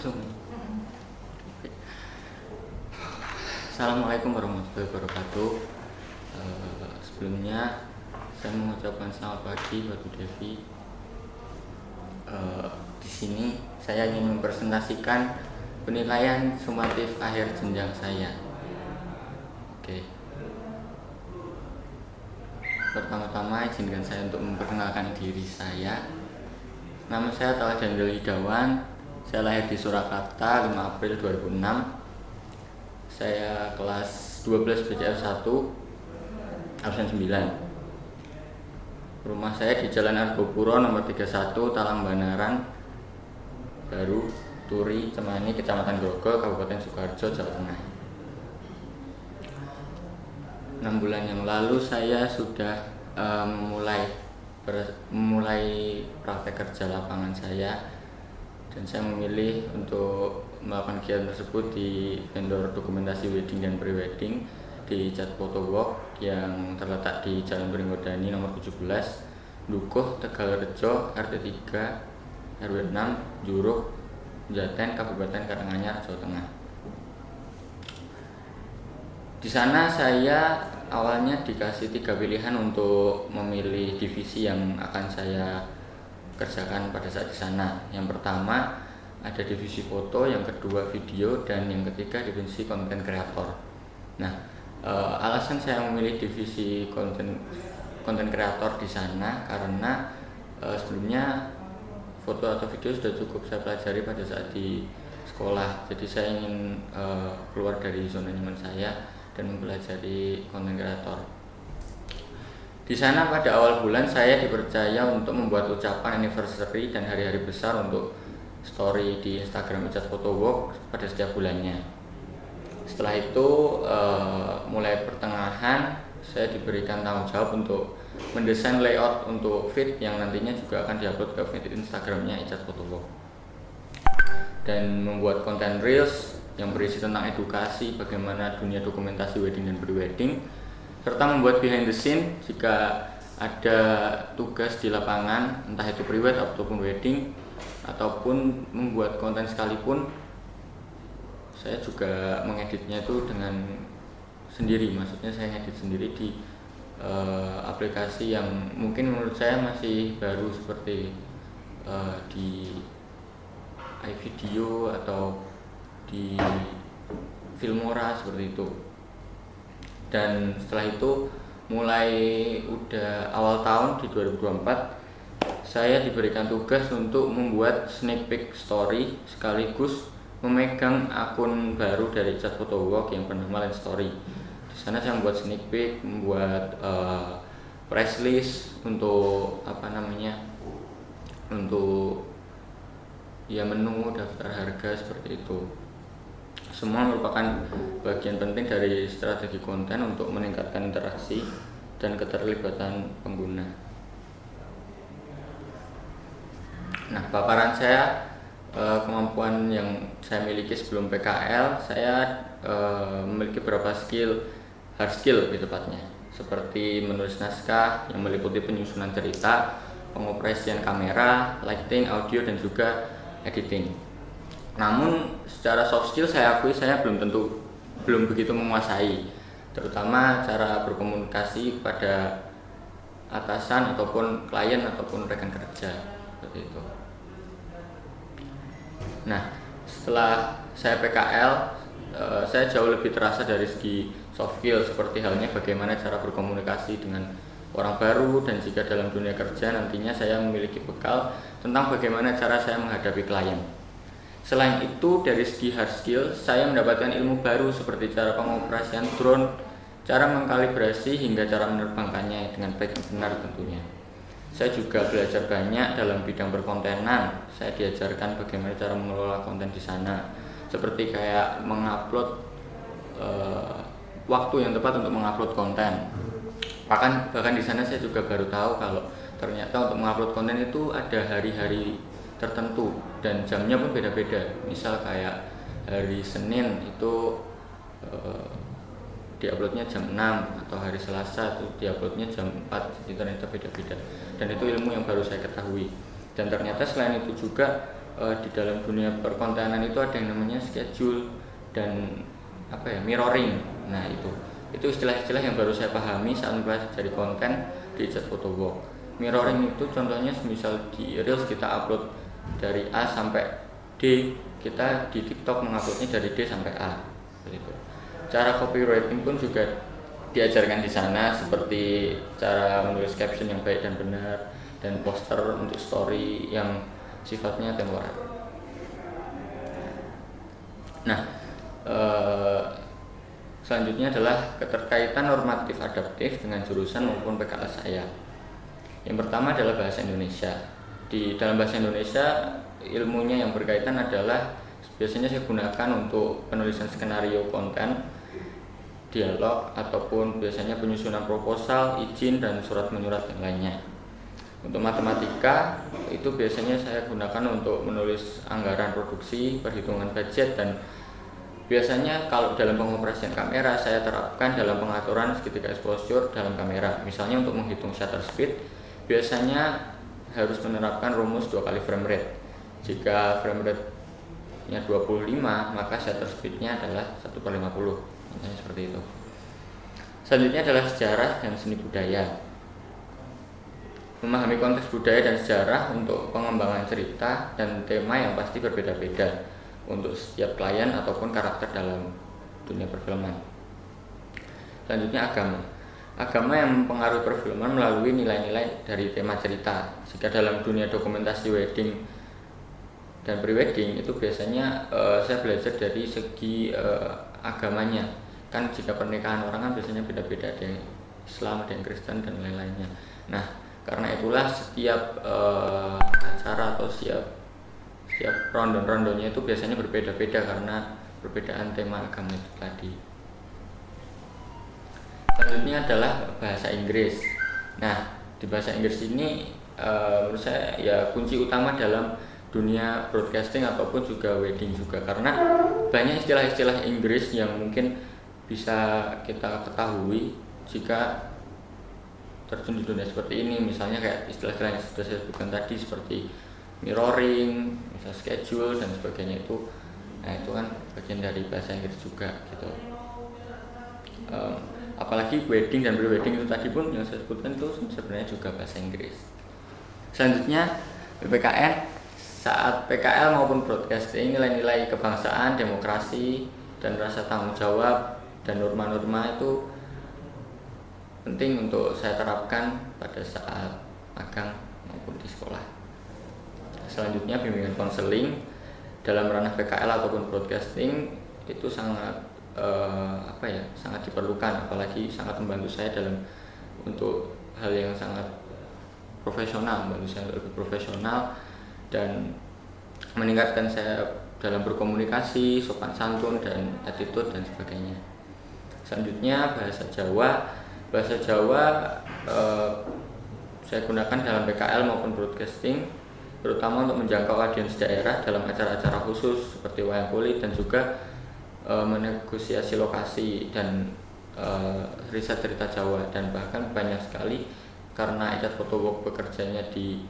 langsung. Assalamualaikum warahmatullahi wabarakatuh. Sebelumnya saya mengucapkan selamat pagi buat Bu Devi. Di sini saya ingin mempresentasikan penilaian sumatif akhir jenjang saya. Oke. Pertama-tama izinkan saya untuk memperkenalkan diri saya. Nama saya adalah Daniel Hidawan. Saya lahir di Surakarta 5 April 2006. Saya kelas 12 BCL 1 absen 9. Rumah saya di Jalan Argopuro nomor 31 Talang Banaran Baru Turi Cemani Kecamatan Grogol Kabupaten Sukoharjo Jawa Tengah. 6 bulan yang lalu saya sudah memulai praktek kerja lapangan saya, dan saya memilih untuk melakukan kegiatan tersebut di vendor dokumentasi wedding dan prewedding di Cat Photo Walk yang terletak di Jalan Pringgodani nomor 17 Dukuh, Tegalrejo, RT 3 RW 6 Juruk, Jaten, Kabupaten Karanganyar, Jawa Tengah. Di sana saya awalnya dikasih 3 pilihan untuk memilih divisi yang akan saya kerjakan pada saat di sana. Yang pertama ada divisi foto, yang kedua video, dan yang ketiga divisi konten kreator. Nah, alasan saya memilih divisi konten kreator di sana karena sebelumnya foto atau video sudah cukup saya pelajari pada saat di sekolah. Jadi saya ingin keluar dari zona nyaman saya dan mempelajari konten kreator. Di sana pada awal bulan saya dipercaya untuk membuat ucapan anniversary dan hari-hari besar untuk story di Instagram Cat Photo Walk pada setiap bulannya. Setelah itu mulai pertengahan saya diberikan tanggung jawab untuk mendesain layout untuk feed yang nantinya juga akan diupload ke feed Instagramnya Cat Photo Walk, dan membuat konten reels yang berisi tentang edukasi bagaimana dunia dokumentasi wedding dan prewedding, serta membuat behind the scene jika ada tugas di lapangan, entah itu prewed ataupun wedding, ataupun membuat konten sekalipun. Saya juga mengeditnya itu dengan sendiri, maksudnya saya ngedit sendiri di aplikasi yang mungkin menurut saya masih baru, seperti di iVideo atau di Filmora seperti itu. Dan setelah itu mulai udah awal tahun di 2024 saya diberikan tugas untuk membuat sneak peek story sekaligus memegang akun baru dari Cat Photo Walk yang bernama Line Story. Di sana saya membuat sneak peek, membuat press list untuk untuk menu, daftar harga seperti itu. Semua merupakan bagian penting dari strategi konten untuk meningkatkan interaksi dan keterlibatan pengguna. Nah, paparan saya, kemampuan yang saya miliki sebelum PKL, saya memiliki beberapa hard skill lebih tepatnya, seperti menulis naskah yang meliputi penyusunan cerita, pengoperasian kamera, lighting, audio, dan juga editing. Namun secara soft skill saya akui saya belum begitu menguasai, terutama cara berkomunikasi kepada atasan ataupun klien ataupun rekan kerja seperti itu. Nah, setelah saya PKL, saya jauh lebih terasa dari segi soft skill, seperti halnya bagaimana cara berkomunikasi dengan orang baru, dan jika dalam dunia kerja nantinya saya memiliki bekal tentang bagaimana cara saya menghadapi klien. Selain itu, dari segi hard skill, saya mendapatkan ilmu baru seperti cara pengoperasian drone, cara mengkalibrasi, hingga cara menerbangkannya dengan baik dan benar tentunya. Saya juga belajar banyak dalam bidang perkontenan. Saya diajarkan bagaimana cara mengelola konten di sana, seperti kayak mengupload waktu yang tepat untuk mengupload konten. Bahkan di sana saya juga baru tahu kalau ternyata untuk mengupload konten itu ada hari-hari tertentu dan jamnya pun beda-beda. Misal kayak hari Senin itu diuploadnya jam 6, atau hari Selasa itu diuploadnya jam 4, jadi ternyata beda-beda. Dan itu ilmu yang baru saya ketahui. Dan ternyata selain itu juga di dalam dunia perkontenan itu ada yang namanya schedule dan mirroring. Nah, itu istilah-istilah yang baru saya pahami saat mempelajari konten di Ijaz Photowalk. Mirroring itu contohnya misal di Reels kita upload dari A sampai D, kita di TikTok menguploadnya dari D sampai A. Begitu. Cara copywriting pun juga diajarkan di sana, seperti cara menulis caption yang baik dan benar, dan poster untuk story yang sifatnya temporer. Nah, selanjutnya adalah keterkaitan normatif adaptif dengan jurusan maupun PKL saya. Yang pertama adalah bahasa Indonesia. Di dalam bahasa Indonesia, ilmunya yang berkaitan adalah biasanya saya gunakan untuk penulisan skenario konten, dialog, ataupun biasanya penyusunan proposal, izin, dan surat menyurat yang lainnya. Untuk matematika, itu biasanya saya gunakan untuk menulis anggaran produksi, perhitungan budget, dan biasanya kalau dalam pengoperasian kamera saya terapkan dalam pengaturan segitiga exposure dalam kamera. Misalnya untuk menghitung shutter speed, biasanya harus menerapkan rumus 2 kali frame rate. Jika frame rate-nya 25, maka shutter speed-nya adalah 1/50. Seperti itu. Selanjutnya adalah sejarah dan seni budaya. Memahami konteks budaya dan sejarah untuk pengembangan cerita dan tema yang pasti berbeda-beda untuk setiap klien ataupun karakter dalam dunia perfilman. Selanjutnya agama. Agama yang mempengaruhi perfilman melalui nilai-nilai dari tema cerita. Jika dalam dunia dokumentasi wedding dan prewedding itu biasanya saya belajar dari segi agamanya. Kan jika pernikahan orang kan biasanya beda-beda, ada yang Islam, ada yang Kristen, dan lain-lainnya. Nah, karena itulah setiap acara atau setiap rondon-rondonya itu biasanya berbeda-beda karena perbedaan tema agama itu tadi. Selanjutnya adalah bahasa Inggris. Nah, di bahasa Inggris ini menurut saya ya kunci utama dalam dunia broadcasting ataupun juga wedding juga, karena banyak istilah-istilah Inggris yang mungkin bisa kita ketahui jika terjun di dunia seperti ini. Misalnya kayak istilah-istilah yang sudah saya sebutkan tadi seperti mirroring, misal schedule, dan sebagainya itu. Nah, itu kan bagian dari bahasa Inggris juga gitu. Apalagi wedding dan pre-wedding itu tadi pun yang saya sebutkan itu sebenarnya juga bahasa Inggris. Selanjutnya PPKN. Saat PKL maupun broadcasting, nilai-nilai kebangsaan, demokrasi, dan rasa tanggung jawab dan norma-norma itu penting untuk saya terapkan pada saat magang maupun di sekolah. Selanjutnya bimbingan konseling dalam ranah PKL ataupun broadcasting itu sangat sangat diperlukan, apalagi sangat membantu saya dalam untuk hal yang sangat profesional, membantu saya lebih profesional dan meningkatkan saya dalam berkomunikasi, sopan santun, dan attitude dan sebagainya. Selanjutnya bahasa Jawa. Bahasa Jawa saya gunakan dalam PKL maupun broadcasting, terutama untuk menjangkau audiens daerah dalam acara-acara khusus seperti wayang kulit, dan juga menegosiasi lokasi dan riset cerita Jawa. Dan bahkan banyak sekali karena Ijaz Photowalk bekerjanya di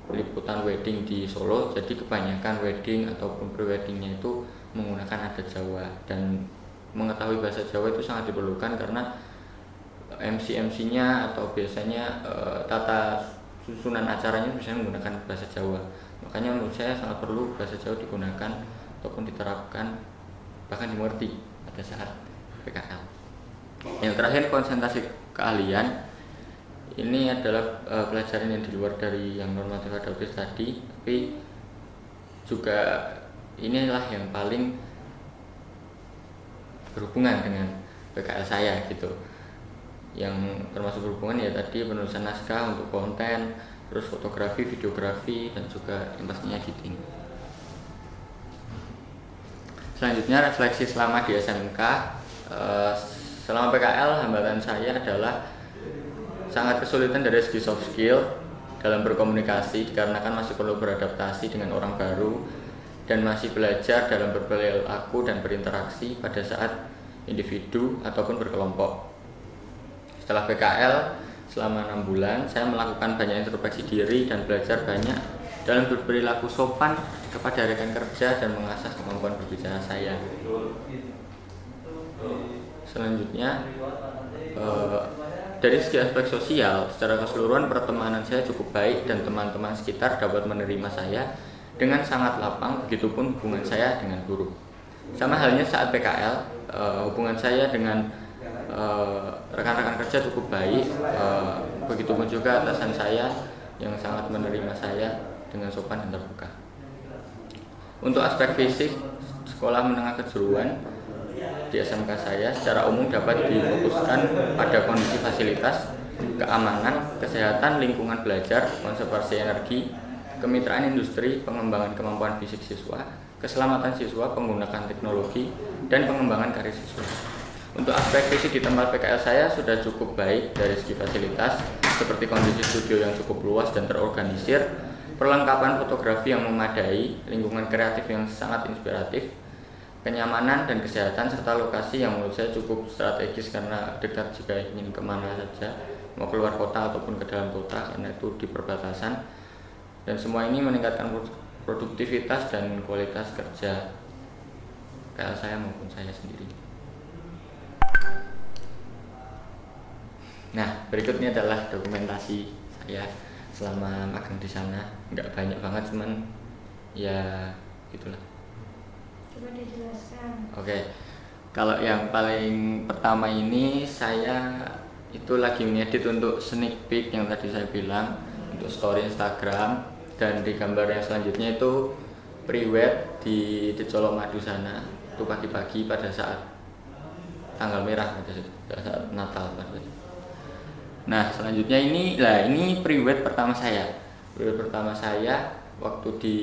liputan wedding di Solo, jadi kebanyakan wedding ataupun pre-weddingnya itu menggunakan adat Jawa, dan mengetahui bahasa Jawa itu sangat diperlukan karena MC-MC-nya atau biasanya tata susunan acaranya biasanya menggunakan bahasa Jawa. Makanya menurut saya sangat perlu bahasa Jawa digunakan ataupun diterapkan, bahkan dimengerti pada saat PKL. Yang terakhir, konsentrasi keahlian. Ini adalah pelajaran yang di luar dari yang normatif adaptif tadi, tapi juga inilah yang paling berhubungan dengan PKL saya gitu. Yang termasuk berhubungan ya tadi penulisan naskah untuk konten, terus fotografi, videografi, dan juga yang pastinya editing. Selanjutnya refleksi selama di SMK. Selama PKL hambatan saya adalah sangat kesulitan dari segi soft skill dalam berkomunikasi, dikarenakan masih perlu beradaptasi dengan orang baru dan masih belajar dalam berperilaku dan berinteraksi pada saat individu ataupun berkelompok. Setelah PKL selama 6 bulan, saya melakukan banyak introspeksi diri dan belajar banyak dalam berperilaku sopan kepada rekan kerja dan mengasah kemampuan berbicara saya. Selanjutnya, dari segi aspek sosial, secara keseluruhan pertemanan saya cukup baik dan teman-teman sekitar dapat menerima saya dengan sangat lapang, begitupun hubungan saya dengan guru. Sama halnya saat PKL, hubungan saya dengan rekan-rekan kerja cukup baik, begitupun juga atasan saya yang sangat menerima saya dengan sopan dan terbuka. Untuk aspek fisik, sekolah menengah kejuruan di SMK saya secara umum dapat difokuskan pada kondisi fasilitas, keamanan, kesehatan, lingkungan belajar, konservasi energi, kemitraan industri, pengembangan kemampuan fisik siswa, keselamatan siswa, penggunaan teknologi, dan pengembangan karir siswa. Untuk aspek fisik di tempat PKL saya sudah cukup baik dari segi fasilitas, seperti kondisi studio yang cukup luas dan terorganisir, perlengkapan fotografi yang memadai, lingkungan kreatif yang sangat inspiratif, kenyamanan dan kesehatan, serta lokasi yang menurut saya cukup strategis karena dekat jika ingin kemana saja, mau keluar kota ataupun ke dalam kota karena itu di perbatasan. Dan semua ini meningkatkan produktivitas dan kualitas kerja PKL saya maupun saya sendiri. Nah, berikutnya adalah dokumentasi saya selama magang di sana. Nggak banyak banget, cuman ya gitulah. Coba dijelaskan. Oke, kalau yang paling pertama ini saya itu lagi ngedit untuk sneak peek yang tadi saya bilang untuk story Instagram, dan di gambar yang selanjutnya itu pre-wed di Colomadu sana itu pagi-pagi pada saat tanggal merah pada saat Natal. Nah, selanjutnya ini pre-wed pertama saya. Pre-wed pertama saya waktu di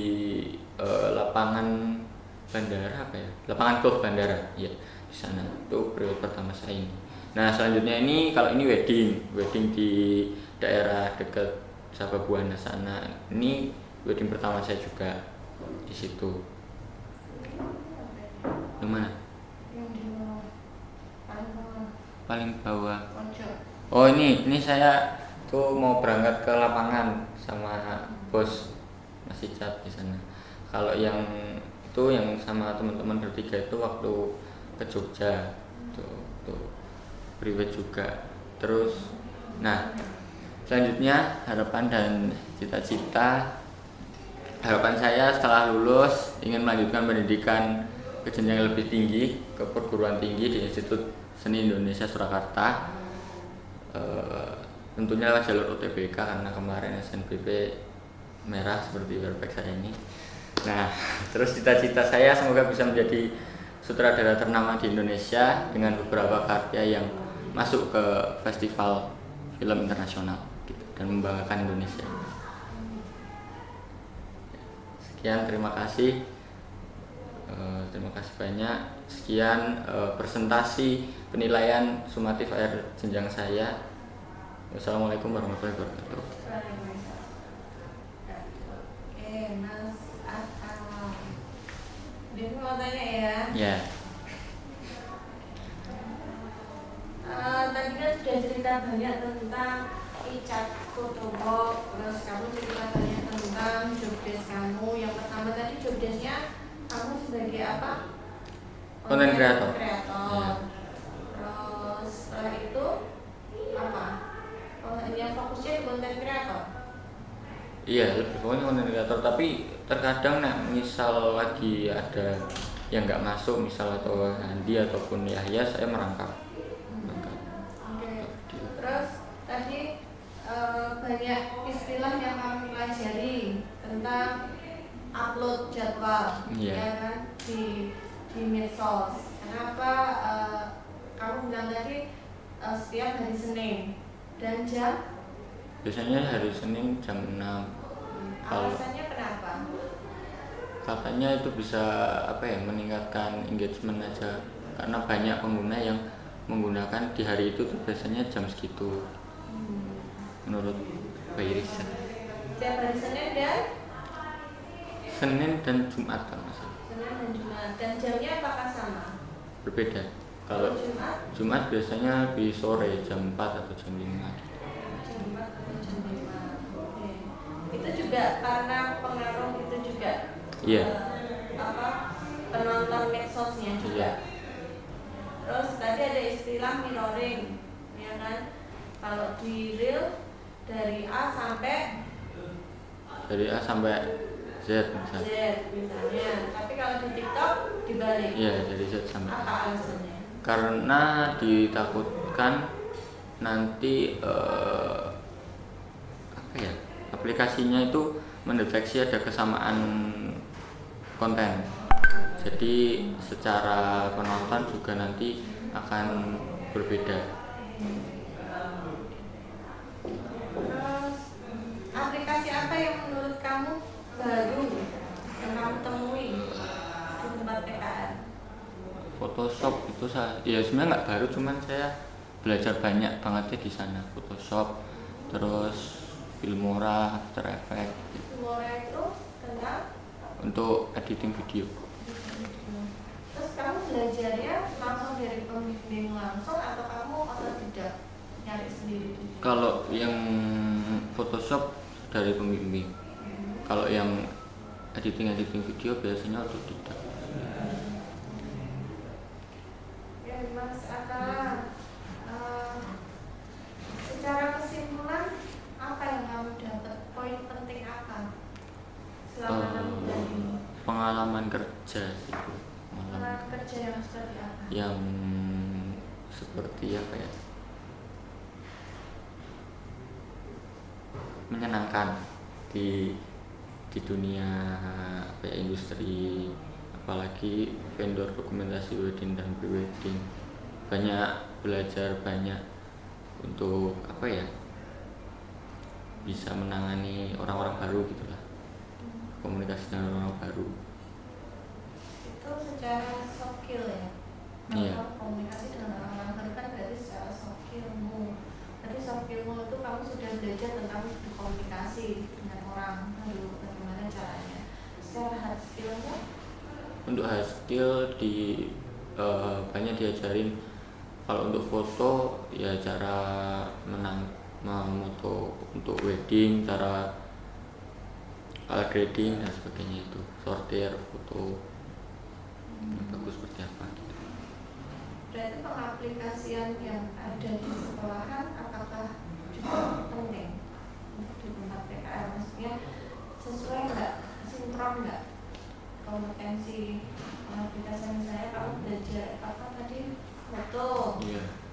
lapangan bandara lapangan golf bandara ya, di sana itu periode pertama saya ini. Nah, selanjutnya ini kalau ini wedding di daerah dekat Sababuana sana, ini wedding pertama saya juga di situ. Yang mana? Yang di bawah, paling bawah. pojok. Oh, ini saya tuh mau berangkat ke lapangan sama bos masih cat di sana. Kalau yang itu yang sama teman-teman bertiga itu waktu ke Jogja tuh priwet juga. Terus nah, selanjutnya harapan dan cita-cita. Harapan saya setelah lulus ingin melanjutkan pendidikan ke jenjang yang lebih tinggi, ke perguruan tinggi di Institut Seni Indonesia Surakarta, tentunya lewat jalur UTBK karena kemarin SNBP merah seperti perfect saya ini. Nah, terus cita-cita saya semoga bisa menjadi sutradara ternama di Indonesia dengan beberapa karya yang masuk ke festival film internasional gitu, dan membanggakan Indonesia. Sekian, terima kasih. Terima kasih banyak. Sekian presentasi penilaian sumatif akhir jenjang saya. Wassalamualaikum warahmatullahi wabarakatuh. Oke, Mas Devi mau tanya ya. Ya. Tadi kan sudah cerita banyak tentang Icat Kotowo, terus kamu cerita banyak tentang jobdesk kamu. Yang pertama tadi jobdesknya kamu sebagai apa? Content creator. Ya. Terus setelah itu apa? Yang fokusnya di content creator. Iya, lebih fokusnya content creator, tapi terkadang misal lagi ada yang nggak masuk, misal atau Andi ataupun Yahya, saya merangkap. Oke. Terus tadi banyak istilah yang kamu pelajari tentang upload jadwal, ya kan, di medsos. Kenapa kamu bilang tadi setiap hari Senin dan jam? Biasanya hari Senin jam 6. Alasannya kenapa? Katanya itu bisa meningkatkan engagement aja, karena banyak pengguna yang menggunakan di hari itu tuh biasanya jam segitu. Menurut Mbak Iris. Setiap hari Senin dan Jumat kan Mas. Senin dan Jumat. Dan jamnya apakah sama? Berbeda. Kalau Jumat biasanya di sore jam 4 atau jam 5 gitu. Jam 4 atau jam 5. Oke. Itu juga karena Iya. Penonton medsosnya juga. Iya. Terus tadi ada istilah mirroring, ya kan? Kalau di reel dari A sampai Z misalnya. Z misalnya. Tapi kalau di TikTok dibalik. Iya, dari Z sampai A. Apa alasannya? Karena ditakutkan nanti aplikasinya itu mendeteksi ada kesamaan konten. Jadi secara penonton juga nanti akan berbeda. Terus aplikasi apa yang menurut kamu baru yang kamu temui di tempat PKL? Photoshop itu ya sebenarnya nggak baru, cuman saya belajar banyak bangetnya di sana. Photoshop, terus Filmora, After Effects. Filmora itu tentang untuk editing video. Terus kamu belajarnya langsung dari pembimbing langsung atau kamu otodidak nyari sendiri? Kalau yang Photoshop dari pembimbing. Kalau yang editing video biasanya otodidak. Ya Mas Akala, secara kesimpulan apa yang kamu dapat? Poin penting apa selama 6 bulan ini? Pengalaman kerja itu. Pengalaman kerja yang seperti apa? Yang seperti apa ya? Menyenangkan di dunia industri, apalagi vendor dokumentasi wedding dan pre-wedding. Banyak belajar, banyak untuk bisa menangani orang-orang baru gitulah, komunikasi dengan orang baru. Itu secara soft skill ya? Iya. Komunikasi dengan orang-orang baru kan berarti secara soft skillmu. Berarti soft skillmu itu kamu sudah belajar tentang komunikasi dengan orang baru, bagaimana caranya. Secara hard skillnya? Untuk hard skill banyak diajarin. Kalau untuk foto ya cara memoto untuk wedding, cara color grading dan sebagainya, itu sortir foto bagus seperti apa gitu. Berarti pengaplikasian yang ada di sekolahan apakah juga penting di tempat PKL? Maksudnya sesuai nggak, sinkron nggak kompetensi pengaplikasian? Misalnya kamu belajar tadi foto,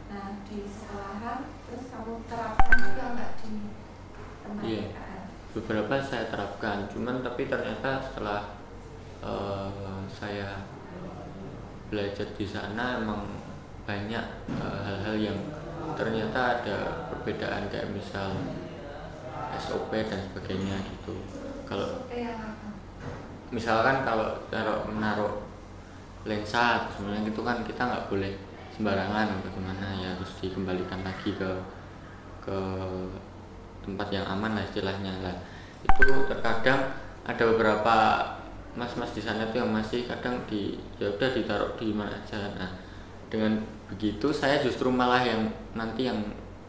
nah di sekolahan terus kamu terapkan juga nggak di tempat PKL? Beberapa saya terapkan, tapi ternyata setelah saya belajar di sana emang banyak hal-hal yang ternyata ada perbedaan, kayak misal SOP dan sebagainya gitu. Kalau misalkan kalau menaruh lensa sebenarnya gitu kan kita nggak boleh sembarangan, bagaimana ya, harus dikembalikan lagi ke tempat yang aman lah istilahnya lah. Itu terkadang ada beberapa mas-mas di sana tuh yang masih kadang udah ditaruh di mana aja. Nah dengan begitu saya justru malah yang nanti yang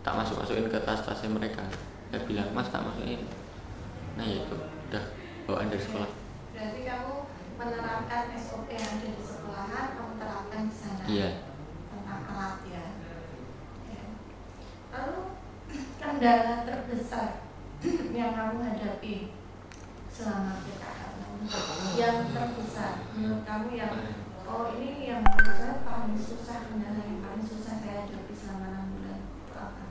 tak masukin ke tas-tasnya mereka. Saya bilang, Mas tak masukin. Nah ya itu udah bawaan dari sekolah. Berarti kamu menerapkan SOP yang ada di sekolahan, kamu terapkan di sana. Iya. Tentang alat ya. Lalu kendala terbesar yang kamu hadapi selama PKL, yang terbesar menurut kamu, yang ini yang menurut saya paling susah, kendala yang paling susah saya hadapi selama 6 bulan itu apa?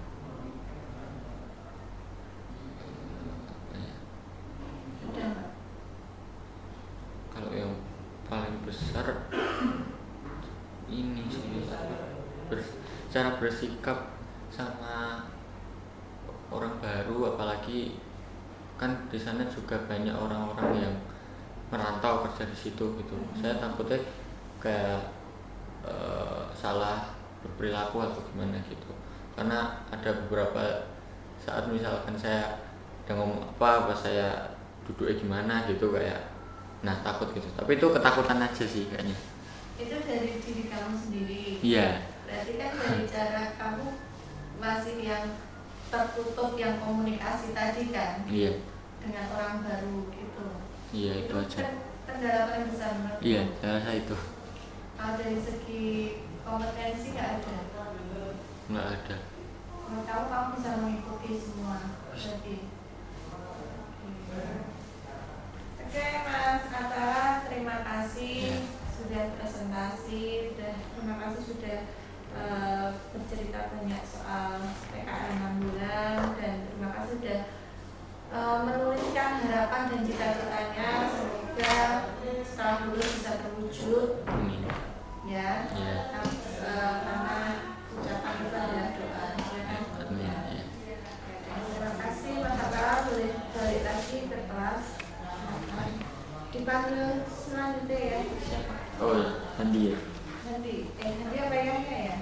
Ada nggak? Kalau yang paling besar ini sih cara bersikap sama orang baru, apalagi kan di sana juga banyak orang-orang yang merantau kerja di situ gitu. Saya takutnya kayak salah berperilaku atau gimana gitu, karena ada beberapa saat misalkan saya udah ngomong apa saya duduknya gimana gitu, kayak takut gitu. Tapi itu ketakutan aja sih kayaknya. Itu dari diri kamu sendiri. Iya. Berarti kan dari cara kamu masih yang tertutup, yang komunikasi tadi kan. Iya. Dengan orang baru gitu. Iya itu aja. kendala paling besar menurut Iya, kamu? saya rasa itu Kalau dari segi kompetensi nggak ada. nggak ada. Menurut kamu bisa mengikuti semua berarti. Oke Mas Atta, terima kasih sudah presentasi, terima kasih sudah bercerita banyak soal PKL 6 bulan, dan terima kasih sudah menuliskan harapan dan cita-citanya, semoga setelah lulus bisa terwujud. Amin. Ya, Ya. karena ucapan itu adalah doa. Ya. Amin. Ya. Terima kasih Mas Atta, boleh balik lagi ke kelas. Dipanggil selanjutnya ya. Oh, Andi ya. Nanti apa ya?